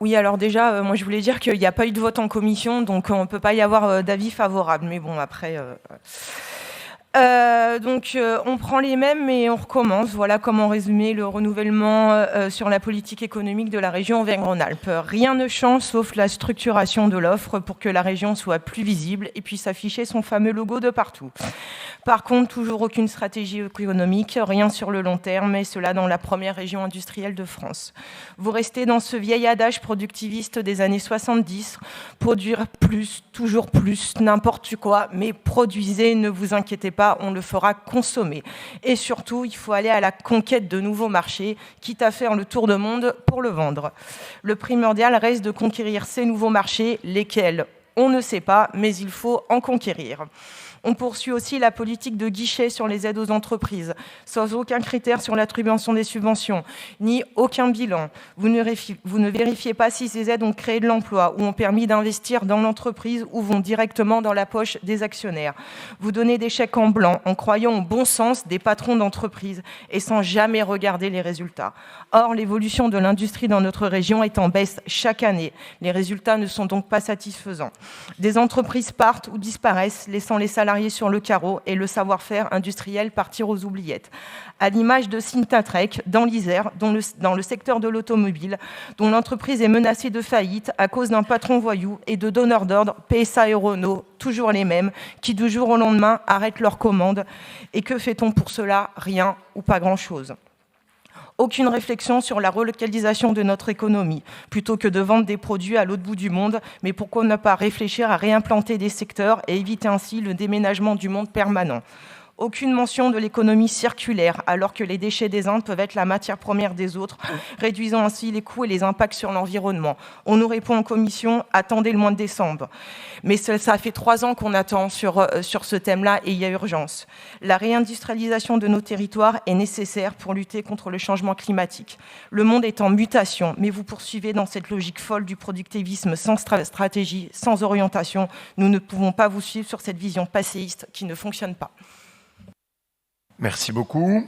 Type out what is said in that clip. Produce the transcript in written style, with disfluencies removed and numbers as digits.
Oui, alors déjà, moi je voulais dire qu'il n'y a pas eu de vote en commission, donc on ne peut pas y avoir d'avis favorable. Mais bon, après... on prend les mêmes et on recommence. Voilà comment résumer le renouvellement sur la politique économique de la région Auvergne-Rhône-Alpes. Rien ne change sauf la structuration de l'offre pour que la région soit plus visible et puisse afficher son fameux logo de partout. Par contre, toujours aucune stratégie économique, rien sur le long terme, et cela dans la première région industrielle de France. Vous restez dans ce vieil adage productiviste des années 70, produire plus, toujours plus, n'importe quoi, mais produisez, ne vous inquiétez pas, on le fera consommer. Et surtout, il faut aller à la conquête de nouveaux marchés, quitte à faire le tour du monde pour le vendre. Le primordial reste de conquérir ces nouveaux marchés, lesquels on ne sait pas, mais il faut en conquérir. On poursuit aussi la politique de guichet sur les aides aux entreprises, sans aucun critère sur l'attribution des subventions, ni aucun bilan. Vous ne vérifiez pas si ces aides ont créé de l'emploi, ou ont permis d'investir dans l'entreprise, ou vont directement dans la poche des actionnaires. Vous donnez des chèques en blanc, en croyant au bon sens des patrons d'entreprise, et sans jamais regarder les résultats. Or, l'évolution de l'industrie dans notre région est en baisse chaque année. Les résultats ne sont donc pas satisfaisants. Des entreprises partent ou disparaissent, laissant les salariés sur le carreau et le savoir-faire industriel partir aux oubliettes. À l'image de Syntatrek, dans l'Isère, dans le secteur de l'automobile, dont l'entreprise est menacée de faillite à cause d'un patron voyou et de donneurs d'ordre, PSA et Renault, toujours les mêmes, qui du jour au lendemain arrêtent leurs commandes. Et que fait-on pour cela? Rien ou pas grand-chose. Aucune réflexion sur la relocalisation de notre économie, plutôt que de vendre des produits à l'autre bout du monde, mais pourquoi ne pas réfléchir à réimplanter des secteurs et éviter ainsi le déménagement du monde permanent? Aucune mention de l'économie circulaire, alors que les déchets des uns peuvent être la matière première des autres, réduisant ainsi les coûts et les impacts sur l'environnement. On nous répond en commission, attendez le mois de décembre. Mais ça fait 3 ans qu'on attend sur ce thème-là et il y a urgence. La réindustrialisation de nos territoires est nécessaire pour lutter contre le changement climatique. Le monde est en mutation, mais vous poursuivez dans cette logique folle du productivisme sans stratégie, sans orientation. Nous ne pouvons pas vous suivre sur cette vision passéiste qui ne fonctionne pas. Merci beaucoup.